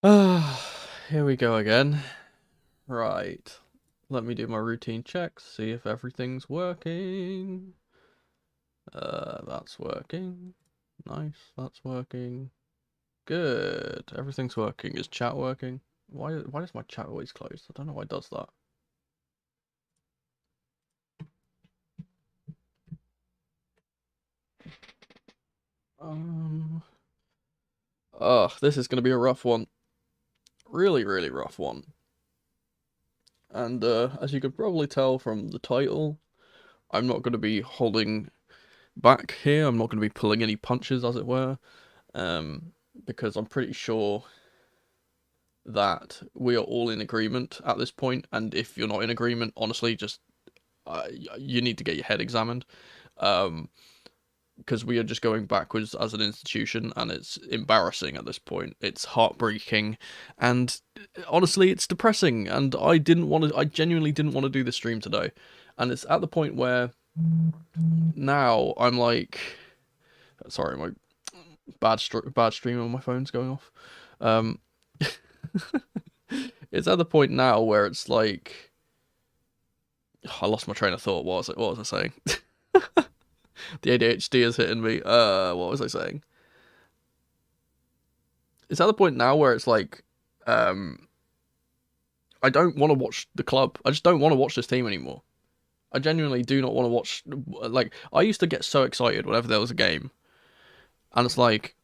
Here we go again. Right. Let me do my routine checks, see if everything's working. That's working. Nice, that's working. Good. Everything's working. Is chat working? Why does my chat always close? I don't know why it does that. This is gonna be a rough one. Really, really rough one. And as you could probably tell from the title, I'm not gonna be holding back here. I'm not gonna be pulling any punches, as it were. Because I'm pretty sure that we are all in agreement at this point, and if you're not in agreement, honestly, just you need to get your head examined, because we are just going backwards as an institution, and it's embarrassing at this point. It's heartbreaking, and honestly, it's depressing. And I genuinely didn't want to do this stream today, and it's at the point where now I'm like, sorry, my bad stream on my phone's going off. It's at the point now where it's like, I lost my train of thought. What was I saying? The ADHD is hitting me. What was I saying? It's at the point now where it's like, I don't want to watch the club. I just don't want to watch this team anymore. I genuinely do not want to watch. Like, I used to get so excited whenever there was a game, and it's like,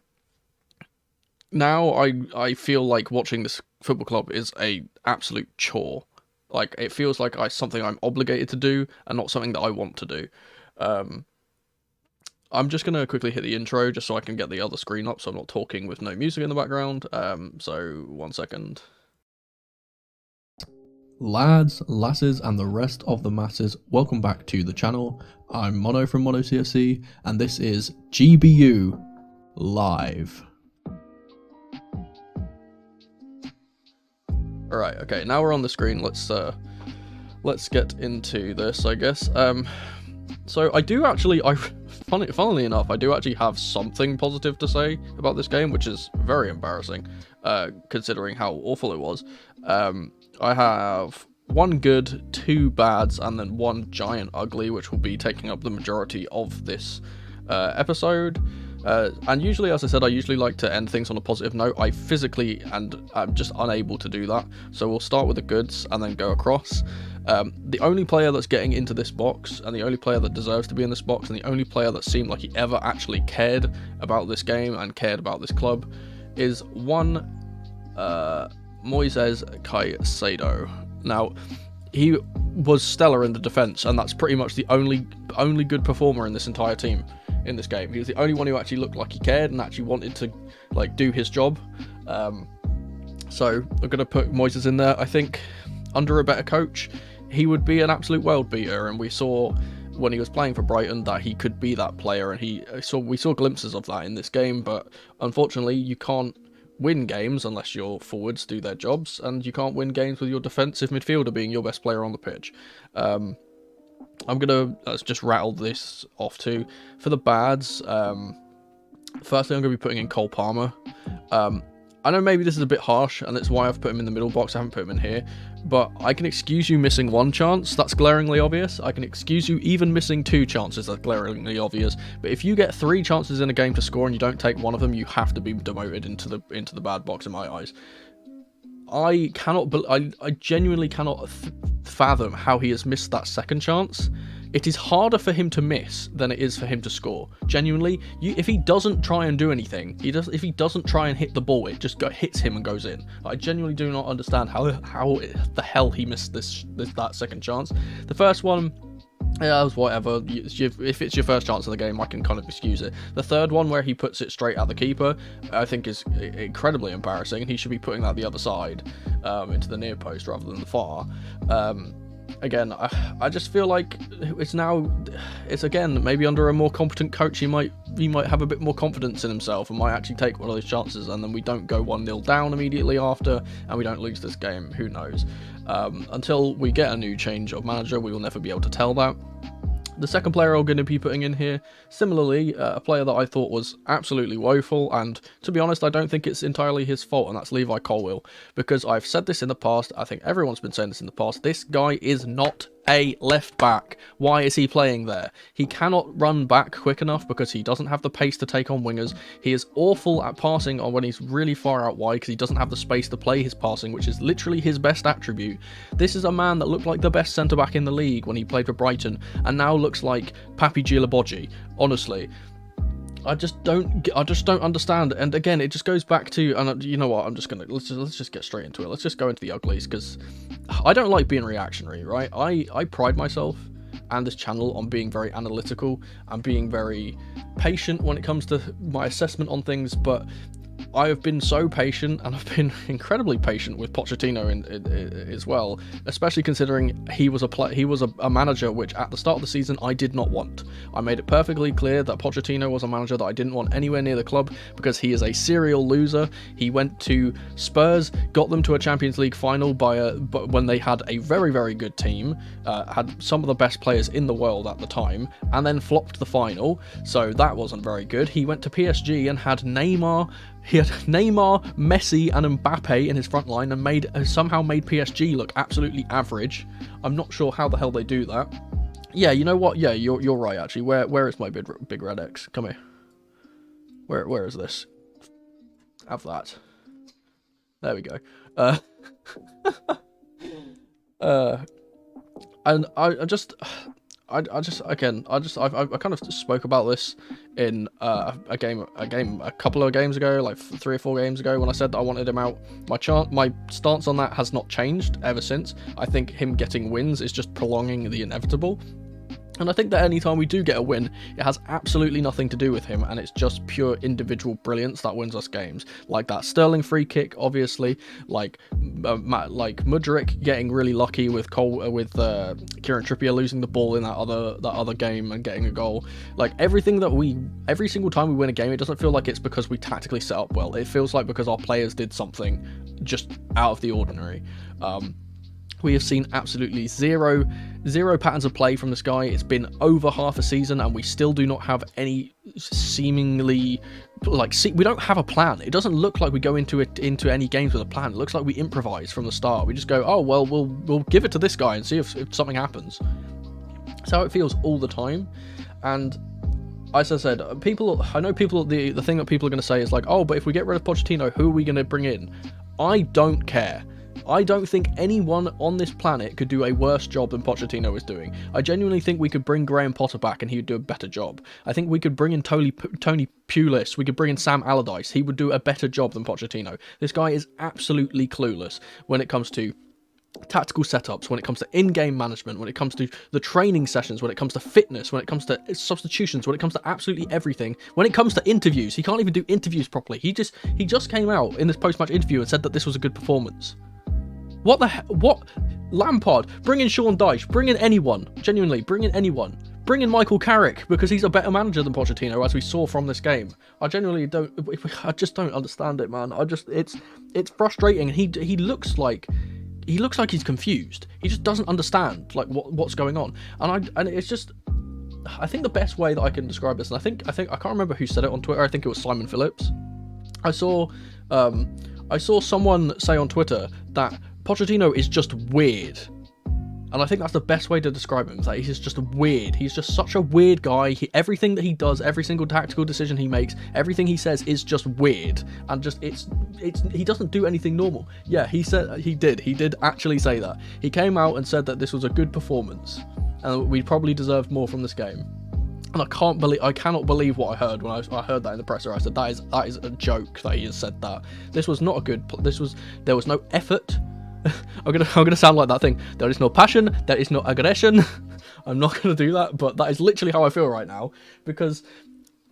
now I feel like watching this football club is a absolute chore. Like, it feels like something I'm obligated to do and not something that I want to do. I'm just gonna quickly hit the intro just so I can get the other screen up, so I'm not talking with no music in the background. So 1 second. Lads, lasses, and the rest of the masses, welcome back to the channel. I'm Mono from Mono CFC, and this is GBU Live. Alright, okay, now we're on the screen. Let's get into this, I guess. So I do actually, funnily enough, I do actually have something positive to say about this game, which is very embarrassing, considering how awful it was. I have 1 good, 2 bads, and then 1 giant ugly, which will be taking up the majority of this episode. And usually, as I said, I usually like to end things on a positive note. I physically and I'm just unable to do that. So we'll start with the goods and then go across. The only player that's getting into this box, and the only player that deserves to be in this box, and the only player that seemed like he ever actually cared about this game and cared about this club, is one Moises Caicedo. Now, he was stellar in the defense, and that's pretty much the only good performer in this entire team in this game. He was the only one who actually looked like he cared and actually wanted to like do his job. So I'm gonna put Moises in there. I think under a better coach, he would be an absolute world beater, and we saw when he was playing for Brighton that he could be that player, and we saw glimpses of that in this game. But unfortunately, you can't win games unless your forwards do their jobs, and you can't win games with your defensive midfielder being your best player on the pitch. Let's just rattle this off too. For the bads, firstly, I'm going to be putting in Cole Palmer. I know maybe this is a bit harsh, and that's why I've put him in the middle box. I haven't put him in here, but I can excuse you missing 1 chance. That's glaringly obvious. I can excuse you even missing 2 chances. That's glaringly obvious. But if you get 3 chances in a game to score and you don't take 1 of them, you have to be demoted into the bad box in my eyes. I genuinely cannot fathom how he has missed that 2nd chance. It is harder for him to miss than it is for him to score. Genuinely, if he doesn't try and do anything, if he doesn't try and hit the ball, it just hits him and goes in. I genuinely do not understand how the hell he missed that 2nd chance. The first one, yeah, it was whatever. If it's your first chance of the game, I can kind of excuse it. The 3rd one, where he puts it straight at the keeper, I think is incredibly embarrassing, and he should be putting that the other side, into the near post rather than the far. Again, I just feel like it's again, maybe under a more competent coach, he might have a bit more confidence in himself and might actually take one of those chances, and then we don't go 1-0 down immediately after, and we don't lose this game. Who knows? Until we get a new change of manager, we will never be able to tell that. The second player I'm going to be putting in here, similarly, a player that I thought was absolutely woeful, and to be honest, I don't think it's entirely his fault, and that's Levi Colwill, because I've said this in the past, I think everyone's been saying this in the past, this guy is not a left back. Why is he playing there? He cannot run back quick enough because he doesn't have the pace to take on wingers. He is awful at passing on when he's really far out wide because he doesn't have the space to play his passing, which is literally his best attribute. This is a man that looked like the best centre-back in the league when he played for Brighton, and now looks like Papi Djilabodji, honestly. I just don't understand, and again, it just goes back to, and you know what, let's just get straight into it. Let's just go into the uglies, because I don't like being reactionary, right? I pride myself and this channel on being very analytical and being very patient when it comes to my assessment on things, but I have been so patient, and I've been incredibly patient with Pochettino as well, especially considering he was a manager which at the start of the season I did not want. I made it perfectly clear that Pochettino was a manager that I didn't want anywhere near the club because he is a serial loser. He went to Spurs, got them to a Champions League final when they had a very, very good team, had some of the best players in the world at the time, and then flopped the final, so that wasn't very good. He went to PSG and had Neymar, Messi and Mbappe in his front line, and somehow made PSG look absolutely average. I'm not sure how the hell they do that. Yeah, you know what? Yeah, you're right actually. Where is my big red X? Come here. Where is this? Have that. There we go. And I kind of spoke about this in a couple of games ago, like 3 or 4 games ago, when I said that I wanted him out. My stance on that has not changed ever since. I think him getting wins is just prolonging the inevitable. And I think that anytime we do get a win, it has absolutely nothing to do with him, and it's just pure individual brilliance that wins us games. Like that Sterling free kick, obviously, like Mudryk getting really lucky with Kieran Trippier losing the ball in that other game and getting a goal. Like every single time we win a game, it doesn't feel like it's because we tactically set up well. It feels like because our players did something just out of the ordinary. We have seen absolutely zero patterns of play from this guy. It's been over half a season and we still do not have any seemingly, we don't have a plan. It doesn't look like we go into any games with a plan. It looks like we improvise from the start. We just go, oh well, we'll give it to this guy and see if something happens. That's how it feels all the time. And as I said, I know people, the thing that people are going to say is like, oh, but if we get rid of Pochettino, who are we going to bring in? I don't care. I don't think anyone on this planet could do a worse job than Pochettino is doing. I genuinely think we could bring Graham Potter back and he would do a better job. I think we could bring in Tony Pulis, we could bring in Sam Allardyce. He would do a better job than Pochettino. This guy is absolutely clueless when it comes to tactical setups, when it comes to in-game management, when it comes to the training sessions, when it comes to fitness, when it comes to substitutions, when it comes to absolutely everything, when it comes to interviews. He can't even do interviews properly. He just came out in this post-match interview and said that this was a good performance. What the hell? What? Lampard, bring in Sean Dyche, bring in anyone, genuinely, bring in anyone. Bring in Michael Carrick, because he's a better manager than Pochettino, as we saw from this game. I just don't understand it, man. It's frustrating. He looks like he's confused. He just doesn't understand like what's going on. And it's just, I think the best way that I can describe this, and I think I can't remember who said it on Twitter. I think it was Simon Phillips. I saw someone say on Twitter that Pochettino is just weird. And I think that's the best way to describe him, is that he's just weird. He's just such a weird guy. Everything that he does, every single tactical decision he makes, everything he says is just weird. And just, he doesn't do anything normal. Yeah, he did actually say that. He came out and said that this was a good performance. And we probably deserved more from this game. And I cannot believe what I heard when I heard that in the presser. I said, that is a joke that he has said that. This was not a good, there was no effort. I'm gonna sound like that thing. There is no passion. There is no aggression. I'm not gonna do that, but that is literally how I feel right now, because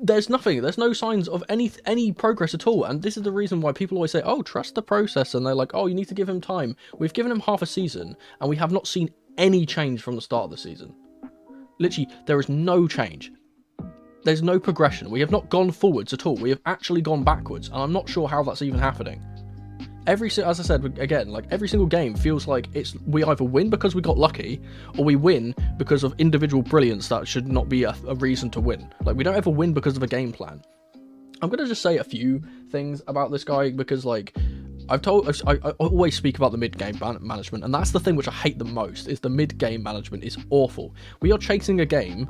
there's nothing. There's no signs of any progress at all. And this is the reason why people always say, "Oh, trust the process," and they're like, "Oh, you need to give him time." We've given him half a season, and we have not seen any change from the start of the season. Literally, there is no change. There's no progression. We have not gone forwards at all. We have actually gone backwards, and I'm not sure how that's even happening. as I said again, like every single game feels like we either win because we got lucky, or we win because of individual brilliance that should not be a reason to win. Like, we don't ever win because of a game plan. I'm gonna just say a few things about this guy because, like, I always speak about the mid-game management, and that's the thing which I hate the most, is the mid-game management is awful. We are chasing a game,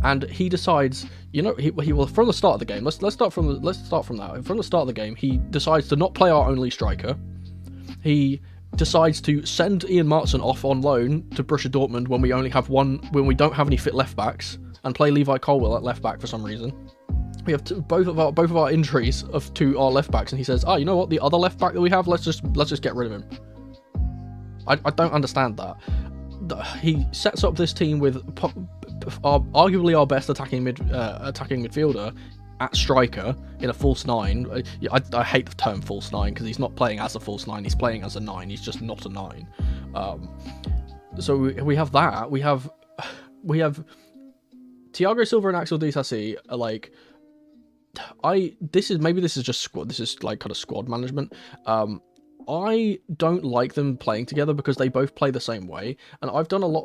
and he decides, he will, from the start of the game, let's start from that. From the start of the game, he decides to not play our only striker. He decides to send Ian Martson off on loan to Borussia Dortmund when we don't have any fit left backs, and play Levi Colwill at left back for some reason. We have both of our injuries to our left backs, and he says, "Oh, you know what? The other left back that we have, let's just get rid of him." I don't understand that. He sets up this team with arguably our best attacking midfielder at striker in a false nine. I hate the term false nine because he's not playing as a false nine. He's playing as a 9. He's just not a 9. So we have that. We have Thiago Silva and Axel Disasi are like. This is just squad. This is like kind of squad management. I don't like them playing together because they both play the same way, and I did a lot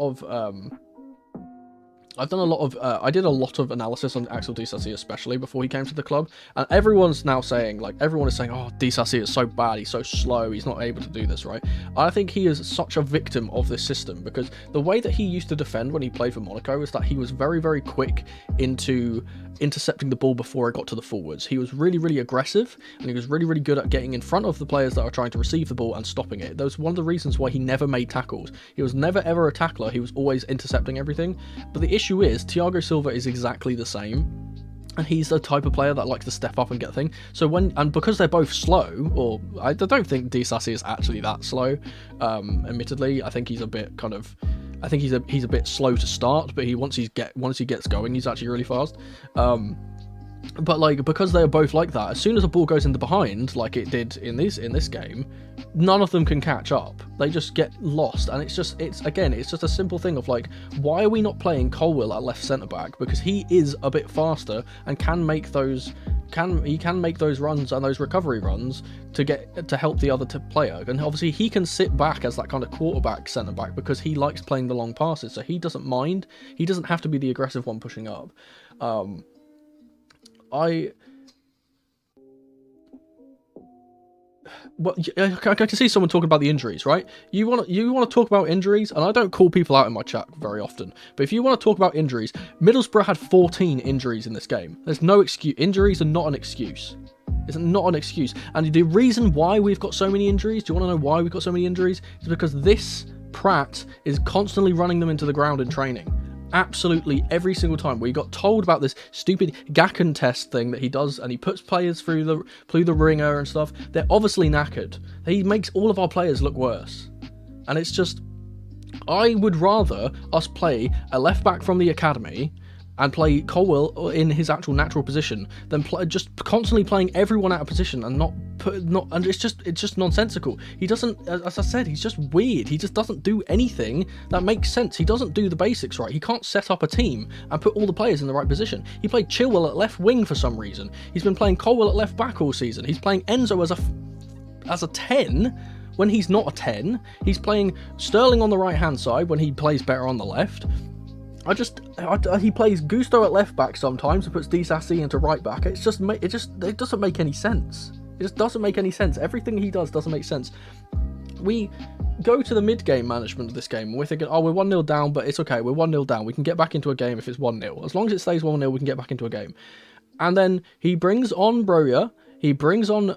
of analysis on Axel Disasi, especially before he came to the club, and everyone is saying, "Oh, Disasi is so bad, he's so slow, he's not able to do this," right? I think he is such a victim of this system, because the way that he used to defend when he played for Monaco is that he was very, very quick into intercepting the ball before it got to the forwards. He was really, really aggressive, and he was really, really good at getting in front of the players that are trying to receive the ball and stopping it. That was one of the reasons why he never made tackles. He was never ever a tackler, he was always intercepting everything. But the issue is, Thiago Silva is exactly the same, and he's the type of player that likes to step up and get a thing. So because they're both slow, or I don't think Disasi is actually that slow, admittedly. I think he's a bit he's a bit slow to start, but once he gets going, he's actually really fast. But like, because they're both like that, as soon as a ball goes into behind, like it did in this game, none of them can catch up. They just get lost, and it's just a simple thing of like, why are we not playing Colwill at left centre back? Because he is a bit faster and can make those runs and those recovery runs to help the other player. And obviously he can sit back as that kind of quarterback centre back because he likes playing the long passes, so he doesn't mind. He doesn't have to be the aggressive one pushing up. I can see someone talking about the injuries, right? You want to talk about injuries, and I don't call people out in my chat very often, but if you want to talk about injuries, Middlesbrough had 14 injuries in this game. There's no excuse. Injuries are not an excuse. It's not an excuse. And the reason why we've got so many injuries, do you want to know why we've got so many injuries? Is because this Pratt is constantly running them into the ground in training. Absolutely every single time. We got told about this stupid Gacken test thing that he does, and he puts players through the ringer and stuff. They're obviously knackered. He makes all of our players look worse, and it's just, I would rather us play a left back from the academy and play Colwill in his actual natural position than just constantly playing everyone out of position and and it's just nonsensical. He doesn't, as I said, he's just weird. He just doesn't do anything that makes sense. He doesn't do the basics right. He can't set up a team and put all the players in the right position. He played Chilwell at left wing for some reason. He's been playing Colwill at left back all season. He's playing Enzo as a 10 when he's not a 10. He's playing Sterling on the right hand side when he plays better on the left. He plays Gusto at left back sometimes and puts Disasi into right back. It doesn't make any sense. It just doesn't make any sense. Everything he does doesn't make sense. We go to the mid-game management of this game, and we're thinking, oh, we're 1-0 down, but it's okay, we're 1-0 down. We can get back into a game if it's 1-0. As long as it stays 1-0, we can get back into a game. And then he brings on Broja. He brings on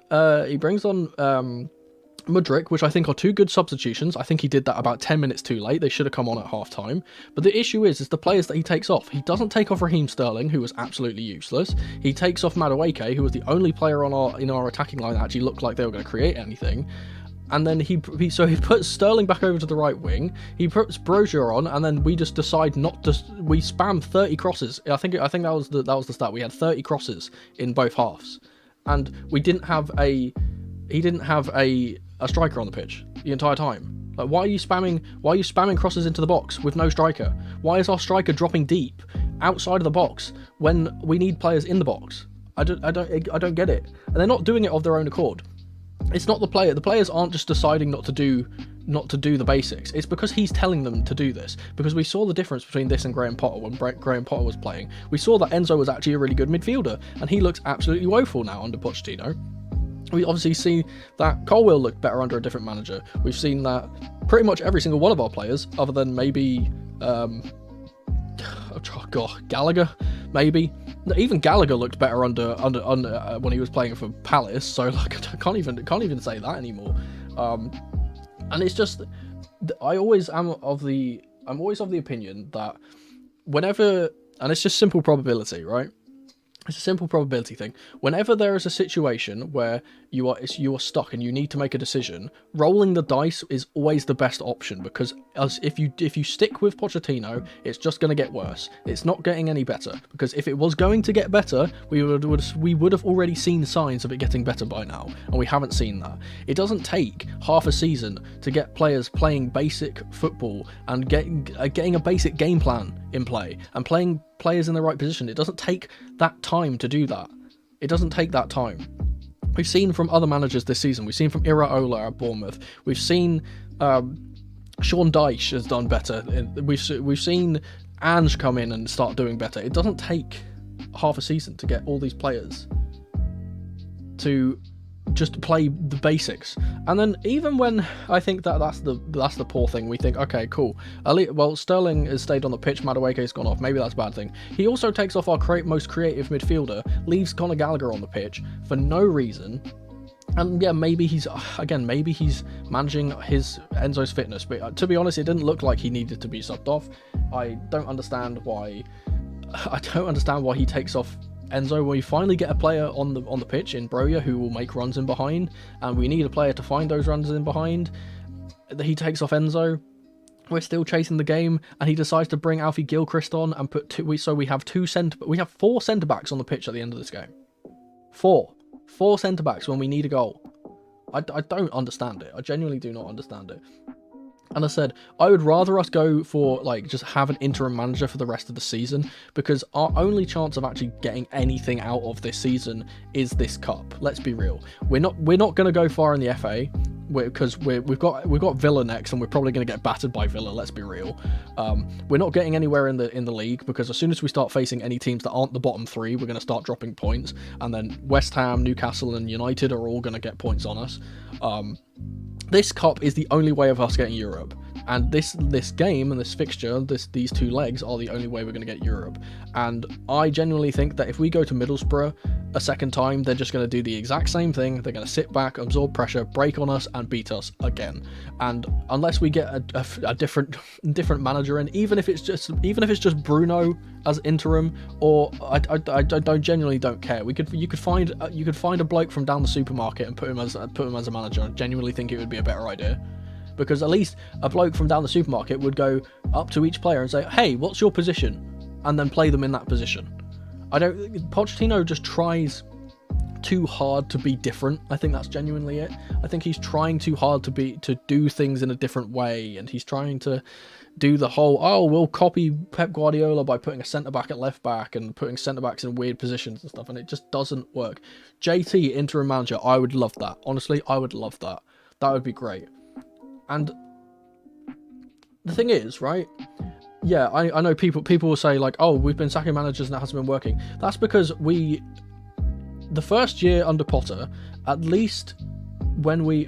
Mudryk, which I think are two good substitutions. I think he did that about 10 minutes too late. They should have come on at half time. But the issue is the players that he takes off. He doesn't take off Raheem Sterling, who was absolutely useless. He takes off Madueke, who was the only player in our attacking line that actually looked like they were going to create anything. And then he puts Sterling back over to the right wing. He puts Broja on, and then we just decide not to. We spam 30 crosses. I think that was the stat. We had 30 crosses in both halves, and we didn't have a. He didn't have a striker on the pitch the entire time. Like, why are you spamming crosses into the box with no striker? Why is our striker dropping deep outside of the box when we need players in the box? I don't get it. And they're not doing it of their own accord. It's not the player. The players aren't just deciding not to do the basics. It's because he's telling them to do this. Because we saw the difference between this and Graham Potter when Graham Potter was playing. We saw that Enzo was actually a really good midfielder, and he looks absolutely woeful now under Pochettino. We obviously see that Colwill looked better under a different manager. We've seen that pretty much every single one of our players, other than maybe Gallagher, maybe. Even Gallagher looked better under when he was playing for Palace. So like, I can't even say that anymore. And it's just, I'm always of the opinion that whenever, and it's just simple probability, right? It's a simple probability thing. Whenever there is a situation where you are stuck and you need to make a decision, rolling the dice is always the best option, because if you stick with Pochettino, it's just going to get worse. It's not getting any better, because if it was going to get better, we would have already seen signs of it getting better by now, and we haven't seen that. It doesn't take half a season to get players playing basic football and getting a basic game plan in play and playing players in the right position. It doesn't take that time to do that. It doesn't take that time. We've seen from other managers this season. We've seen from Iraola at Bournemouth. We've seen Sean Dyche has done better. We've seen Ange come in and start doing better. It doesn't take half a season to get all these players to just play the basics. And then even when I think that's the poor thing, we think, okay, cool. Well, Sterling has stayed on the pitch, Madueke's gone off. Maybe that's a bad thing. He also takes off our most creative midfielder, leaves Conor Gallagher on the pitch for no reason. And yeah, maybe he's managing Enzo's fitness, but to be honest, it didn't look like he needed to be subbed off. I don't understand why he takes off Enzo when we finally get a player on the pitch in Broja who will make runs in behind, and we need a player to find those runs in behind. He takes off Enzo. We're still chasing the game, and he decides to bring Alfie Gilchrist on and put two. So we have four centre backs on the pitch at the end of this game. Four centre backs when we need a goal. I don't understand it. I genuinely do not understand it. And I said, I would rather us go for, like, just have an interim manager for the rest of the season, because our only chance of actually getting anything out of this season is this cup. Let's be real. We're not going to go far in the FA, because we've got Villa next, and we're probably going to get battered by Villa. Let's be real. We're not getting anywhere in the league, because as soon as we start facing any teams that aren't the bottom three, we're going to start dropping points, and then West Ham, Newcastle, and United are all going to get points on us. This cup is the only way of us getting Europe, and this game and this fixture, these two legs are the only way we're going to get Europe. And I genuinely think that if we go to Middlesbrough a second time, they're just going to do the exact same thing. They're going to sit back, absorb pressure, break on us, and beat us again. And unless we get a different manager in, even if it's just Bruno as interim, or I genuinely don't care. You could find a bloke from down the supermarket and put him as a manager. I genuinely think it would be a better idea, because at least a bloke from down the supermarket would go up to each player and say, "Hey, what's your position?" and then play them in that position. Pochettino just tries too hard to be different. I think that's genuinely it. I think he's trying too hard to do things in a different way, and he's trying to do the whole, we'll copy Pep Guardiola by putting a centre-back at left-back and putting centre-backs in weird positions and stuff, and it just doesn't work. JT, interim manager, I would love that. Honestly, I would love that. That would be great. And the thing is, right, yeah, I know people will say, like, oh, we've been sacking managers and that hasn't been working. That's because the first year under Potter, at least when we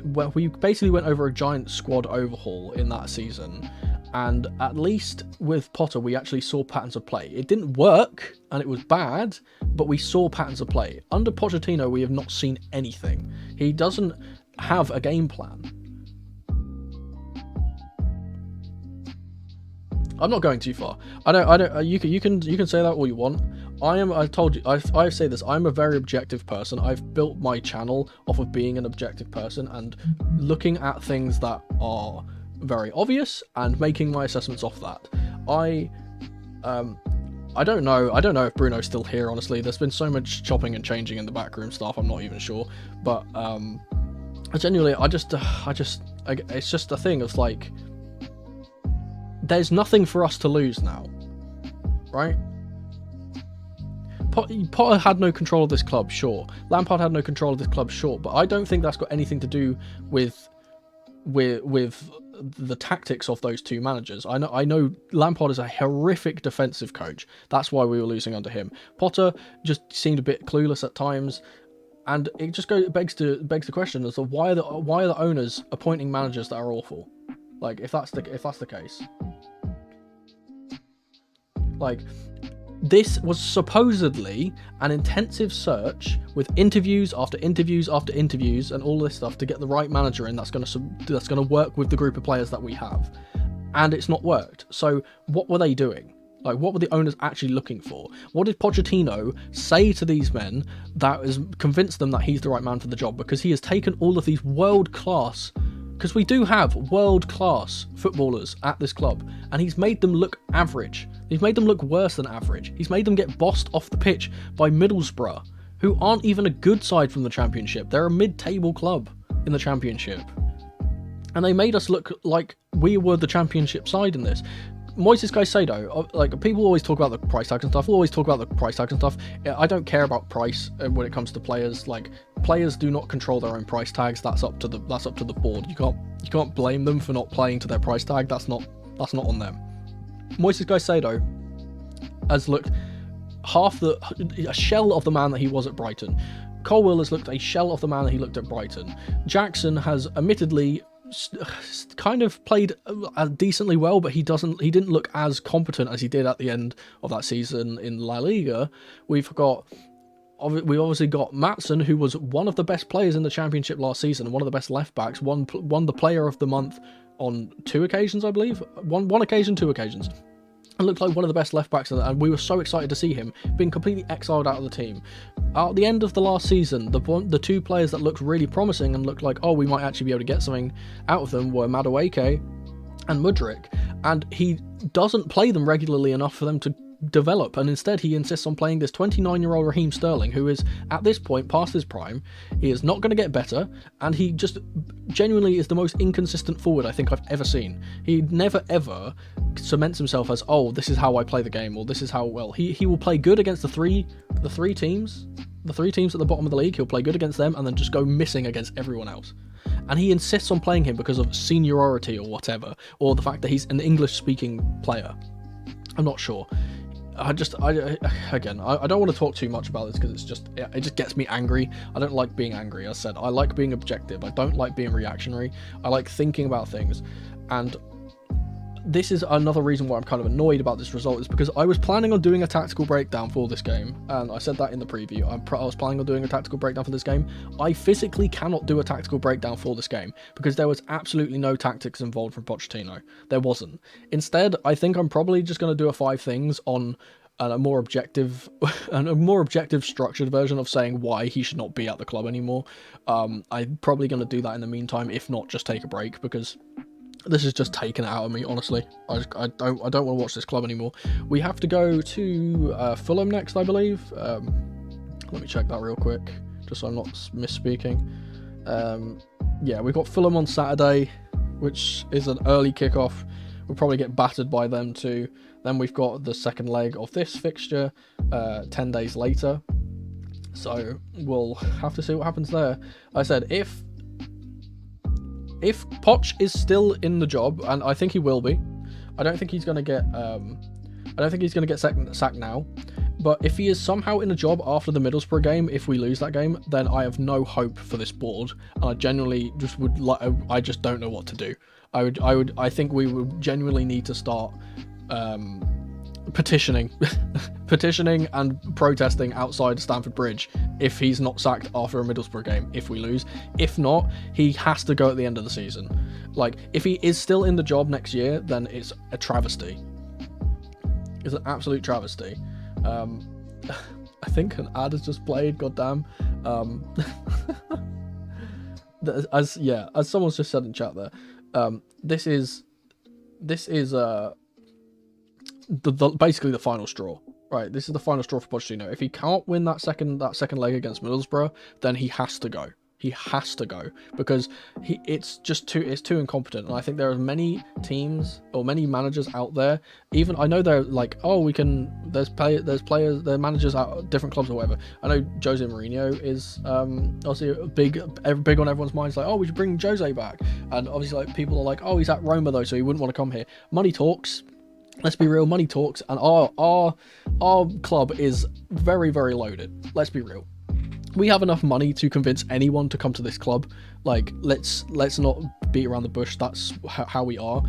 basically went over a giant squad overhaul in that season, and at least with Potter we actually saw patterns of play. It didn't work and it was bad, but we saw patterns of play. Under Pochettino we have not seen anything. He doesn't have a game plan. I'm not going too far. I don't. You can say that all you want. I told you. I say this. I'm a very objective person. I've built my channel off of being an objective person and looking at things that are very obvious and making my assessments off that. I don't know. I don't know if Bruno's still here. Honestly, there's been so much chopping and changing in the backroom stuff. I'm not even sure. But genuinely, it's just a thing of like, there's nothing for us to lose now, right? Potter had no control of this club, sure. Lampard had no control of this club, sure. But I don't think that's got anything to do with the tactics of those two managers. I know Lampard is a horrific defensive coach. That's why we were losing under him. Potter just seemed a bit clueless at times, and it just begs the question as to why are the owners appointing managers that are awful? Like, if that's the case, like, this was supposedly an intensive search with interviews after interviews after interviews and all this stuff to get the right manager in that's going to work with the group of players that we have, and it's not worked. So what were they doing? Like, what were the owners actually looking for? What did Pochettino say to these men that has convinced them that he's the right man for the job? Because he has taken all of these world-class, because we do have world-class footballers at this club, and he's made them look average. He's made them look worse than average. He's made them get bossed off the pitch by Middlesbrough, who aren't even a good side from the Championship. They're a mid-table club in the Championship. And they made us look like we were the Championship side in this. Moises Caicedo, like, people always talk about the price tag and stuff. I don't care about price when it comes to players. Like, players do not control their own price tags. That's up to the board. You can't blame them for not playing to their price tag. That's not on them. Moises Caicedo has looked a shell of the man that he was at Brighton. Colwill has looked a shell of the man that he looked at Brighton. Jackson has admittedly kind of played decently well, but he didn't look as competent as he did at the end of that season in La Liga. We've obviously got Maatsen, who was one of the best players in the Championship last season, and one of the best left backs, won the Player of the Month on 2 occasions, I believe. One occasion, 2 occasions. And looked like one of the best left backs, and we were so excited to see him being completely exiled out of the team. At the end of the last season, the two players that looked really promising and looked like, oh, we might actually be able to get something out of them were Madueke and Mudryk, and he doesn't play them regularly enough for them to develop, and instead he insists on playing this 29-year-old Raheem Sterling, who is at this point past his prime. He is not going to get better, and he just genuinely is the most inconsistent forward I think I've ever seen. He never ever cements himself as, oh, this is how I play the game, or this is how well he will play good against the three teams at the bottom of the league. He'll play good against them and then just go missing against everyone else. And he insists on playing him because of seniority or whatever, or the fact that he's an English-speaking player. I'm not sure. I don't want to talk too much about this because it just gets me angry. I don't like being angry. As I said, I like being objective. I don't like being reactionary. I like thinking about things, and this is another reason why I'm kind of annoyed about this result, is because I was planning on doing a tactical breakdown for this game, and I said that in the preview. I was planning on doing a tactical breakdown for this game. I physically cannot do a tactical breakdown for this game because there was absolutely no tactics involved from Pochettino. There wasn't. Instead, I think I'm probably just going to do a 5 things on a more objective structured version of saying why he should not be at the club anymore. I'm probably going to do that in the meantime, if not just take a break, because this is just taken it out of me, honestly. I don't want to watch this club anymore. We have to go to Fulham next, I believe. Let me check that real quick, just so I'm not misspeaking. Yeah, we've got Fulham on Saturday, which is an early kickoff. We'll probably get battered by them too. Then we've got the second leg of this fixture 10 days later. So we'll have to see what happens there. Like I said, if Poch is still in the job, and I think he will be, I don't think he's going to get sacked now. But if he is somehow in the job after the Middlesbrough game, if we lose that game, then I have no hope for this board, and I genuinely just I just don't know what to do. I think we would genuinely need to start petitioning and protesting outside Stamford Bridge if he's not sacked after a Middlesbrough game if we lose. If not, he has to go at the end of the season. Like, if he is still in the job next year, then it's a travesty. It's an absolute travesty. I think an ad has just played, goddamn. As someone's just said in chat there, this is basically the final straw, right? This is the final straw for Pochettino. If he can't win that second leg against Middlesbrough, then he has to go. He has to go, because it's too incompetent. And I think there are many teams or many managers out there. Even I know they're like, oh, there's managers at different clubs or whatever. I know Jose Mourinho is obviously big on everyone's minds. Like, oh, we should bring Jose back. And obviously, like, people are like, oh, he's at Roma though, so he wouldn't want to come here. Money talks. Let's be real, money talks, and our club is very, very loaded. Let's be real. We have enough money to convince anyone to come to this club. Like, let's not beat around the bush. That's how we are.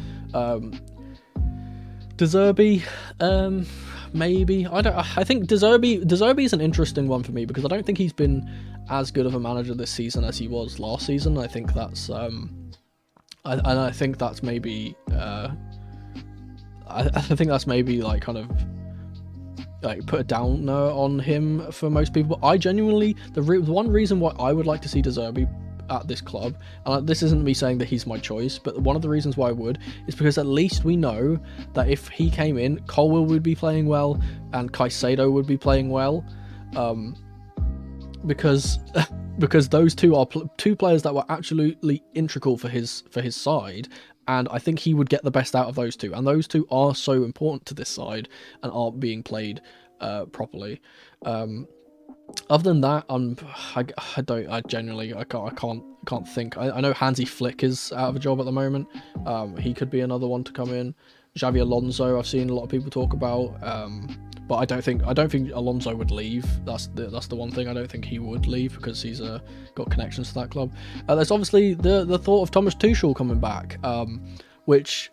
De Zerbi, maybe. I think De Zerbi is an interesting one for me, because I don't think he's been as good of a manager this season as he was last season. I think that's I think that's maybe I think that's maybe like kind of like put a downer on him for most people. But I genuinely, the one reason why I would like to see De Zerbi at this club, and this isn't me saying that he's my choice, but one of the reasons why I would is because at least we know that if he came in, Colwill would be playing well and Caicedo would be playing well, because those two are two players that were absolutely integral for his side. And I think he would get the best out of those two. And those two are so important to this side and aren't being played properly. Other than that, I genuinely can't think. I know Hansi Flick is out of a job at the moment. He could be another one to come in. Xavi Alonso, I've seen a lot of people talk about. But I don't think Alonso would leave. That's the one thing. I don't think he would leave, because he's got connections to that club. There's obviously the thought of Thomas Tuchel coming back, which,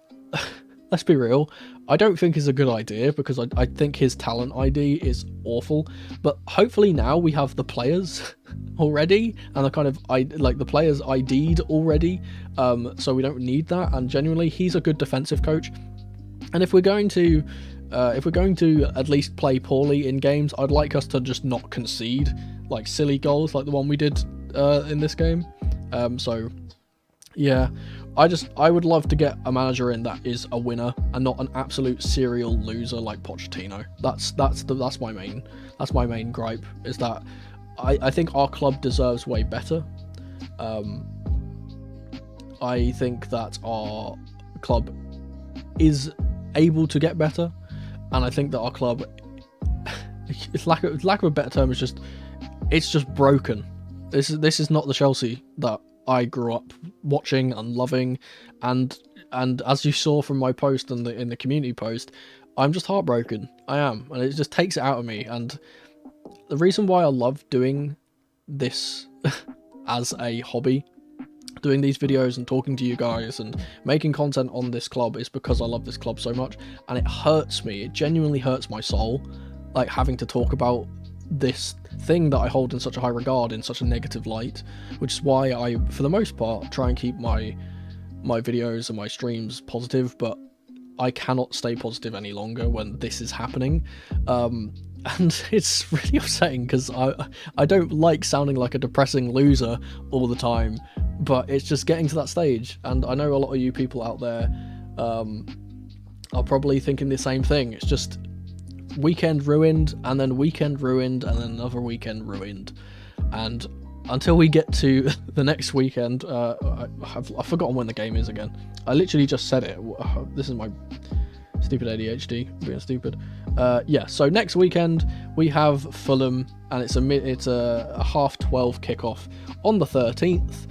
let's be real, I don't think is a good idea, because I think his talent ID is awful. But hopefully now we have the players already, and the players ID'd already, so we don't need that. And genuinely, he's a good defensive coach. And if we're going to at least play poorly in games, I'd like us to just not concede like silly goals like the one we did in this game. So yeah, I would love to get a manager in that is a winner and not an absolute serial loser like Pochettino. That's my main gripe, is that I think our club deserves way better. I think that our club is able to get better, and I think that our club, it's lack of a better term, it's just broken. This is not the Chelsea that I grew up watching and loving, and as you saw from my post in the community post, I'm just heartbroken. I am, and it just takes it out of me. And the reason why I love doing this as a hobby, doing these videos and talking to you guys and making content on this club, is because I love this club so much. And it hurts me, it genuinely hurts my soul, like having to talk about this thing that I hold in such a high regard in such a negative light, which is why I, for the most part, try and keep my videos and my streams positive. But I cannot stay positive any longer when this is happening, and it's really upsetting, because I don't like sounding like a depressing loser all the time, but it's just getting to that stage. And I know a lot of you people out there are probably thinking the same thing. It's just weekend ruined, and then weekend ruined, and then another weekend ruined. And until we get to the next weekend, I've forgotten when the game is again. I literally just said it. This is my stupid ADHD being stupid. Yeah, so next weekend we have Fulham, and it's a 12:30 kickoff on the 13th.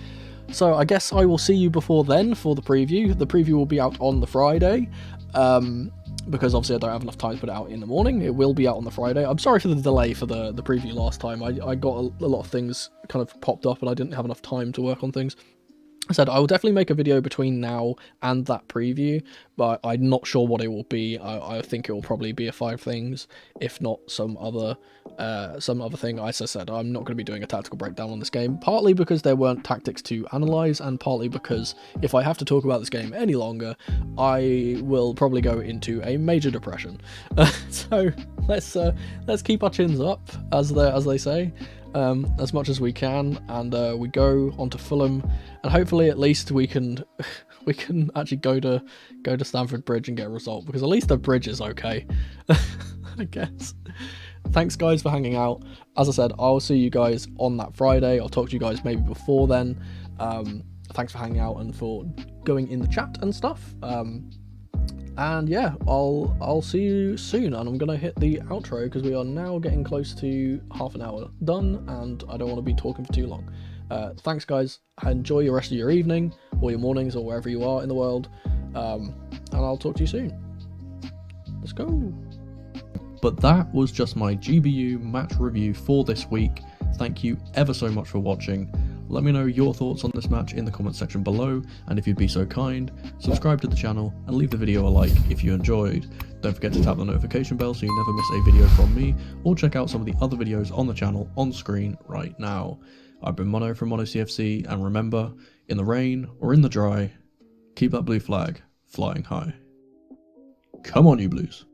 So I guess I will see you before then for the preview. The preview will be out on the Friday, because obviously I don't have enough time to put it out in the morning. It will be out on the Friday. I'm sorry for the delay for the preview last time. I got a lot of things kind of popped up and I didn't have enough time to work on things. I said I will definitely make a video between now and that preview, but I'm not sure what it will be. I think it will probably be a 5 things, if not some other thing. As I said, I'm not going to be doing a tactical breakdown on this game, partly because there weren't tactics to analyze, and partly because if I have to talk about this game any longer, I will probably go into a major depression. So let's keep our chins up, as they say, as much as we can, and we go on to Fulham, and hopefully at least we can actually go to Stamford Bridge and get a result, because at least the bridge is okay. I guess. thanks guys for hanging out. As I said, I'll see you guys on that Friday. I'll talk to you guys maybe before then. Thanks for hanging out and for going in the chat and stuff. And yeah, I'll see you soon, and I'm gonna hit the outro because we are now getting close to half an hour done, and I don't want to be talking for too long. Thanks guys, enjoy your rest of your evening or your mornings or wherever you are in the world, and I'll talk to you soon. Let's go. But that was just my GBU match review for this week. Thank you ever so much for watching. Let me know your thoughts on this match in the comment section below, and if you'd be so kind, subscribe to the channel and leave the video a like if you enjoyed. Don't forget to tap the notification bell so you never miss a video from me, or check out some of the other videos on the channel on screen right now. I've been Mono from Mono CFC, and remember, in the rain or in the dry, keep that blue flag flying high. Come on you Blues.